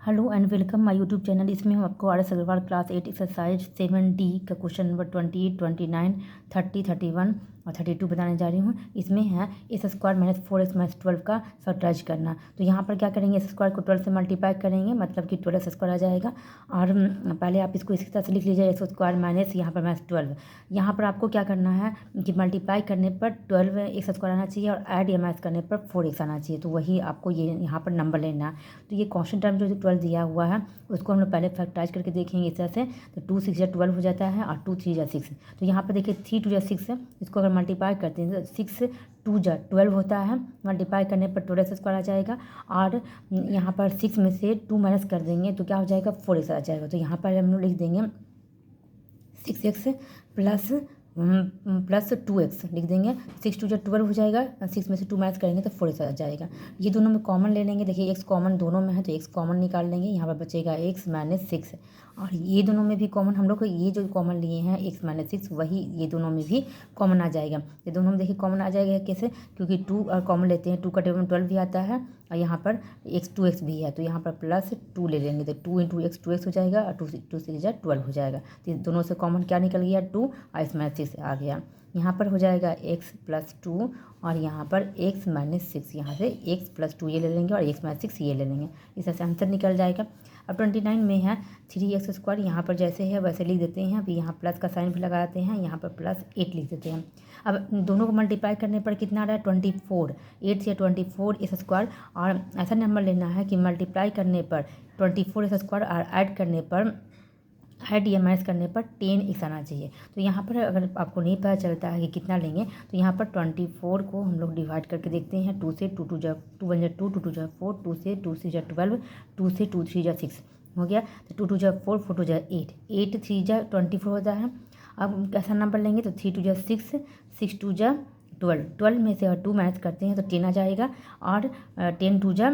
Hello and welcome my YouTube channel. इसमें हम आपको RS Agarwal class 8 exercise 7D का क्वेश्चन नंबर 28, 29, 30, 31 और 32 बताने जा रही हूँ। इसमें है x square minus 4x minus 12 का फैक्टराइज करना। तो यहाँ पर क्या करेंगे, x स्क्वायर को 12 से मल्टीप्लाई करेंगे, मतलब कि 12x स्क्वायर आ जाएगा। और पहले आप इसको इसी तरह से लिख लीजिए, x स्क्वायर माइनस यहाँ पर माइनस 12। यहाँ पर आपको क्या करना है कि मल्टीप्लाई करने पर 12x स्क्वायर आना चाहिए और ऐड या माइनस करने पर 4x आना चाहिए। तो वही आपको ये यहाँ पर नंबर लेना है। तो ये कांस्टेंट टर्म जो 12 दिया हुआ है उसको हम लोग पहले फैक्टराइज करके देखेंगे इस तरह से। तो 2 6 या 12 हो जाता है और 2 3 या 6। तो यहाँ पर देखिए 3 2 या 6 है, इसको अगर मल्टीप्लाई करते हैं तो 6 2 जा 12 होता है। मल्टीप्लाई करने पर 12x स्क्वायर आ जाएगा और यहाँ पर 6 में से 2 माइनस कर देंगे तो क्या हो जाएगा, 4x आ जाएगा। तो यहाँ पर हम लोग लिख देंगे 6x प्लस 2x लिख देंगे। 6 2 जा 12 हो जाएगा, 6 में से 2 माइनस करेंगे तो 4x आ जाएगा। ये दोनों में कॉमन ले लेंगे। देखिए x कॉमन दोनों में है तो x कॉमन निकाल लेंगे। यहाँ पर बचेगा x माइनस 6 और ये दोनों में भी कॉमन हम लोग को ये जो कॉमन लिए हैं x माइनस 6 वही ये दोनों में भी कॉमन आ जाएगा। ये दोनों में देखिए कॉमन आ जाएगा कैसे, क्योंकि 2 और कॉमन लेते हैं, 2 का टेबल में 12 भी आता है और यहाँ पर x भी है। तो यहाँ पर प्लस 2 ले लेंगे तो 2 इंटू एक्स 2x हो जाएगा और 2 से 12 हो जाएगा। तो दोनों से कॉमन क्या निकल गया, 2 और x माइनस 6 आ गया। यहाँ पर हो जाएगा x प्लस 2 और यहाँ पर x माइनस 6, यहाँ से x प्लस 2 ये ले लेंगे और x माइनस 6 ये ले लेंगे। इस तरह से आंसर निकल जाएगा। अब 29 में है 3x स्क्वायर, यहाँ पर जैसे है वैसे लिख देते हैं। अभी यहाँ प्लस का साइन भी लगाते हैं, यहाँ पर प्लस 8 लिख देते हैं। अब दोनों को मल्टीप्लाई करने पर कितना आ रहा है, 24। 8 से 24 इस स्क्वायर, और ऐसा नंबर लेना है कि मल्टीप्लाई करने पर 24 इस स्क्वायर और ऐड करने पर ऐड या माइनस करने पर 10x आना चाहिए। तो यहाँ पर अगर आपको नहीं पता चलता है कि कितना लेंगे तो यहाँ पर 24 को हम लोग डिवाइड करके देखते हैं। 2 से 2 2 जा 2 1 जा 2 2 2 जा 4, 2 से 2 3 जा 12, 2 से 2 3 जा 6 हो गया। तो 2 2 जा 4, 4 2 जा 8, 8 3 जा 24 होता है। अब कैसा नंबर लेंगे तो 3 2 जा 6, 6 2 जा 12, 12 में से अगर 2 माइनस करते हैं तो 10 आ जाएगा। और 10 2 जा,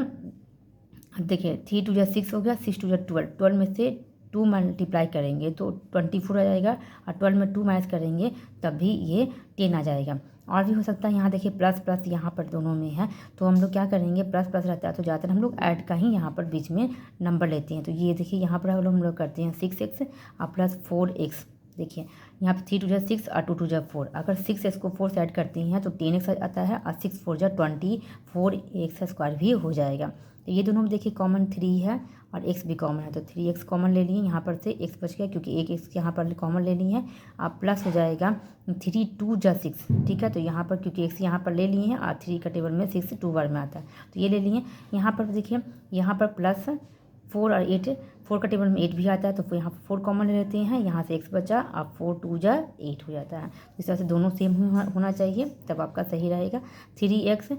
देखिए 3 2 जा 6 हो गया, 6 2 जा 12, 12 में से 2 मल्टीप्लाई करेंगे तो 24 आ जाएगा और 12 में 2 माइनस करेंगे तब भी ये 10 आ जाएगा। और भी हो सकता है, यहाँ देखिए प्लस प्लस यहाँ पर दोनों में है तो हम लोग क्या करेंगे, प्लस प्लस रहता है तो ज़्यादातर हम लोग ऐड का ही यहाँ पर बीच में नंबर लेते हैं। तो ये देखिए यहाँ पर हम लोग करते हैं 6x और प्लस 4x। देखिए यहाँ पर 3 2 जा 6 और 2 2 जा 4, अगर 6x को 4 से ऐड करते हैं तो 10x आता है और 6 4 जा 24x स्क्वायर भी हो जाएगा। तो ये दोनों में देखिए कॉमन 3 है और x भी कॉमन है तो 3x कॉमन ले लिए, यहाँ पर से x बच गया क्योंकि एक x यहाँ पर कॉमन ले ली है। आप प्लस हो जाएगा 3 2 जा 6, ठीक है। तो यहाँ पर क्योंकि x यहाँ पर ले लिए हैं और 3 का टेबल में 6 2 बार में आता है तो ये ले लिए। यहाँ पर देखिए यहाँ पर प्लस 4 और 8, 4 का टेबल में 8 भी आता है तो यहाँ पर 4 कॉमन ले लेते हैं। यहाँ से x बचा और 4 2 जा 8 हो जाता है। इस तरह से दोनों सेम होना चाहिए तब आपका सही रहेगा। 3x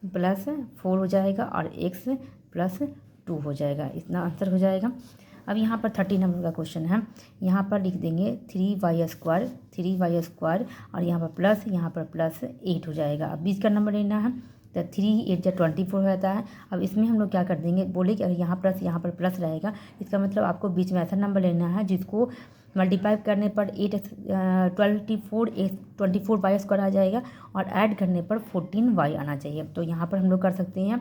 प्लस 4 हो जाएगा और x प्लस 2 हो जाएगा, इतना आंसर हो जाएगा। अब यहाँ पर 30 नंबर का क्वेश्चन है। यहाँ पर लिख देंगे 3y स्क्वायर और यहाँ पर प्लस 8 हो जाएगा। अब बीच का नंबर लेना है तो 3 8 जा 24 हो जाता है। अब इसमें हम लोग क्या कर देंगे, बोले कि अगर यहाँ पर प्लस रहेगा इसका मतलब आपको बीच में ऐसा नंबर लेना है जिसको मल्टीप्लाई करने पर 24y स्क्वायर आ जाएगा और ऐड करने पर 14y आना चाहिए। तो यहाँ पर हम लोग कर सकते हैं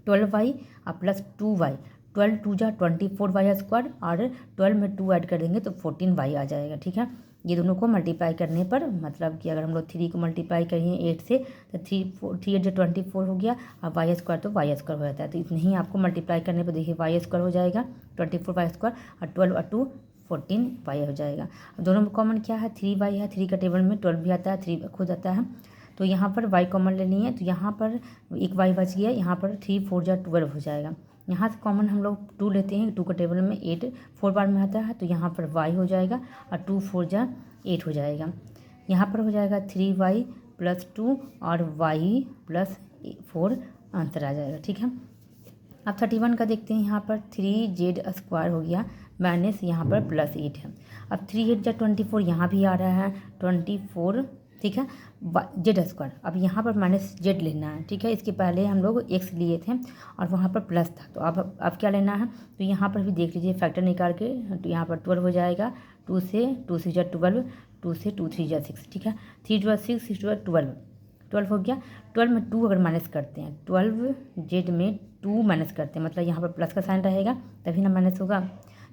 12y और प्लस 2y, 12 2 जा 24y स्क्वायर और 12 में 2 ऐड कर देंगे तो 14y आ जाएगा, ठीक है। ये दोनों को मल्टीप्लाई करने पर मतलब कि अगर हम लोग 3 को मल्टीप्लाई करें 8 से तो 3 8 जो 24 हो गया और वाई स्क्वायर तो वाई स्क्वायर हो जाता है। तो इतना ही आपको मल्टीप्लाई करने पर देखिए वाई स्क्वायर हो जाएगा 24y स्क्वायर और 12 और 2 14y हो जाएगा। दोनों में कॉमन क्या है, 3y है। 3 का टेबल में 12 भी आता है, 3 खुद आता है तो यहाँ पर y कॉमन लेनी है। तो यहाँ पर एक y बच गया, यहाँ पर 3 4 जा 12 हो जाएगा। यहाँ से कॉमन हम लोग 2 लेते हैं, 2 का टेबल में 8 4 बार में आता है तो यहाँ पर y हो जाएगा और 2 4 जा 8 हो जाएगा। यहाँ पर हो जाएगा 3y प्लस 2 और y प्लस 4 आंसर आ जाएगा, ठीक है। अब 31 का देखते हैं। यहाँ पर 3z स्क्वायर हो गया माइनस यहाँ पर प्लस 8 है। अब 3 8 जा 24 यहाँ भी आ रहा है 24, ठीक है, जेड स्क्वायर। अब यहाँ पर माइनस जेड लेना है, ठीक है। इसके पहले हम लोग x लिए थे और वहाँ पर प्लस था तो अब क्या लेना है, तो यहाँ पर भी देख लीजिए फैक्टर निकाल के। तो यहाँ पर 12 हो जाएगा, 2 से 2 6 जा 12, 2 से 2 3 जा 6, ठीक है। 3 2 6, 6 2 12, 12 हो गया। 12 में 2 अगर माइनस करते हैं, 12 जेड में 2 माइनस करते हैं, मतलब यहाँ पर प्लस का साइन रहेगा तभी ना माइनस होगा,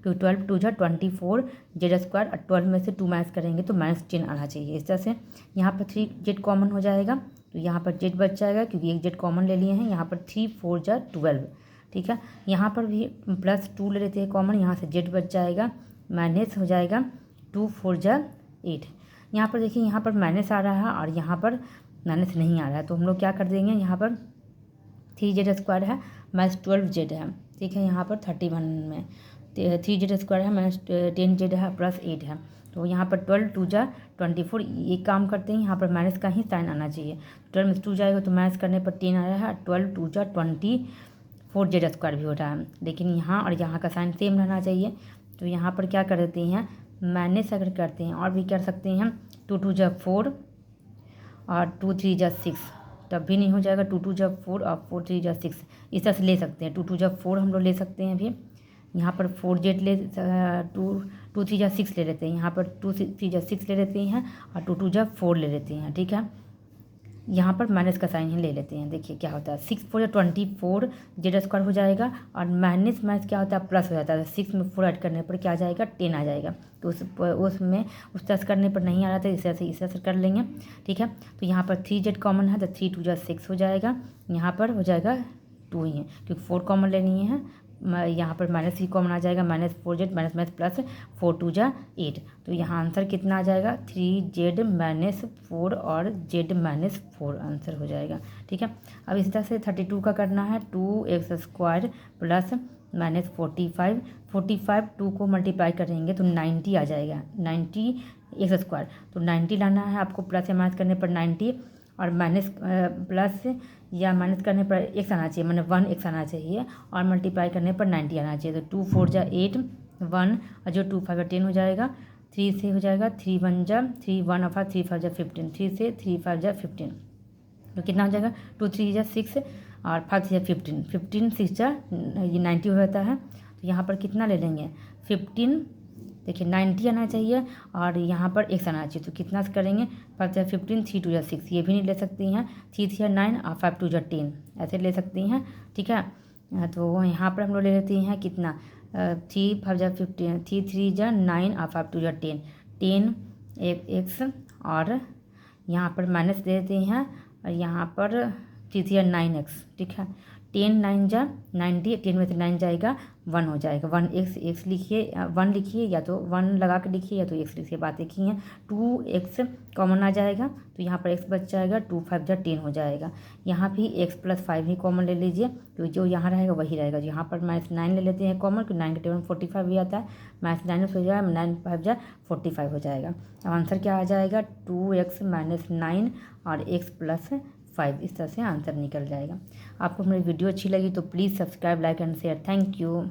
क्योंकि 12 2 जा 24 जेड स्क्वायर, और 12 में से 2 माइनस करेंगे तो -10 आना चाहिए। इस तरह से यहाँ पर 3 जेड कॉमन हो जाएगा, तो यहाँ पर जेड बच जाएगा क्योंकि एक जेड कॉमन ले लिए हैं। यहाँ पर 3 4 जा 12, ठीक है। यहाँ पर भी +2 ले लेते हैं कॉमन, यहाँ से जेड बच जाएगा, माइनस हो जाएगा 2 4 जा 8। यहाँ पर देखिए, यहाँ पर माइनस आ रहा है और यहाँ पर माइनस नहीं आ रहा है, तो हम लोग क्या कर देंगे, यहाँ पर 3 जेड स्क्वायर है -12 जेड है, ठीक है। यहाँ पर 31 में 3 जेड स्क्वायर है -10 जेड है +8 है, तो यहाँ पर 12 2 जा 24। ये काम करते हैं, यहाँ पर माइनस का ही साइन आना चाहिए। 12 में 2 जाएगा तो माइनस करने पर 10 आ रहा है, 12 2 जा 24 जेड स्क्वायर भी हो रहा है, लेकिन यहाँ और यहाँ का साइन सेम रहना चाहिए। तो यहाँ पर क्या कर देते हैं, माइनस अगर करते हैं और भी कर सकते हैं, 2 2 जा 4 और 2 3 जा 6, तब भी नहीं हो जाएगा। 2 2 जा 4 और 4 3 जा 6, इस तरह से ले सकते हैं। 2 2 जा 4 हम लोग ले सकते हैं अभी, यहाँ पर 4 जेड ले 2 3 जा 6 ले लेते हैं, यहाँ पर 2 3 जा 6 ले लेते हैं और 2 2 जा 4 ले लेते हैं, ठीक है। यहाँ पर माइनस का साइन ही ले लेते हैं, देखिए क्या होता है, 6 4 जा 24 जेड स्क्वायर हो जाएगा, और माइनस माइनस क्या होता है, प्लस हो जाता है। 6 में 4 ऐड करने पर क्या आ जाएगा, 10 आ जाएगा। तो उसमें उस तरह से करने पर नहीं आ रहा था, इस तरह से कर लेंगे, ठीक है। तो यहाँ पर 3 जेड कॉमन है तो 3 2 जा 6 हो जाएगा, यहाँ पर हो जाएगा 2 ही है क्योंकि 4 कॉमन लेनी है। यहाँ पर माइनस ही कॉमन आ जाएगा, -4 जेड माइनस प्लस 4 2 जा 8, तो यहाँ आंसर कितना आ जाएगा, 3 जेड -4 और जेड -4 आंसर हो जाएगा, ठीक है। अब इसी तरह से 32 का करना है, 2x स्क्वायर प्लस -45, 45 2 को मल्टीप्लाई करेंगे तो 90 आ जाएगा, 90 एक्स स्क्वायर, तो 90 लाना है आपको, प्लस या माइनस करने पर 90, और माइनस प्लस या माइनस करने पर एक्स आना चाहिए, मतलब 1 एक्स आना चाहिए, और मल्टीप्लाई करने पर 90 आना चाहिए। तो 2 4 जा 8 1, और जो 2 5 10 हो जाएगा, 3 से हो जाएगा 3 1 जा 3 1 और 3 5 जा 15, 3 से 3 5 जा 15, तो कितना हो जाएगा, 2 3 जा 6 और 5 जा 15, 15 6 जा ये 90 हो जाता है। तो यहाँ पर कितना ले लेंगे, 15, देखिए 90 आना चाहिए और यहाँ पर x आना चाहिए, तो कितना से करेंगे, 5 जा 15 3 2 जा 6, ये भी नहीं ले सकती हैं, 3 3 जा 9 और 5 2 जा 10, ऐसे ले सकती हैं, ठीक है। तो यहाँ पर हम लोग ले लेते हैं कितना, 3 5 जा 15, 3 3 जा 9 और 5 2 जा 10, 10 x, और यहाँ पर माइनस दे देते हैं, और यहाँ पर 3 3 जा 9x, ठीक है। 10 9 जा 90, 10 में से 9 जाएगा 1 हो जाएगा, 1 x लिखिए, 1 लिखिए, या तो 1 लगा के लिखिए या तो x लिखिए, बात एक ही है। 2x कॉमन आ जाएगा तो यहाँ पर x बच जाएगा, 2 5 जा 10 हो जाएगा। यहाँ भी x + 5 ही कॉमन ले लीजिए, तो जो यहाँ रहेगा वही रहेगा। यहाँ पर -9 ले लेते हैं कॉमन, क्योंकि 9 के टेबल में 45 भी आता है, -9 हो जाएगा, 9 5 जा 45 हो जाएगा। अब आंसर क्या आ जाएगा, 2x - 9 और x + 5, इस तरह से आंसर निकल जाएगा। आपको मेरी वीडियो अच्छी लगी तो please subscribe, like and share. Thank you.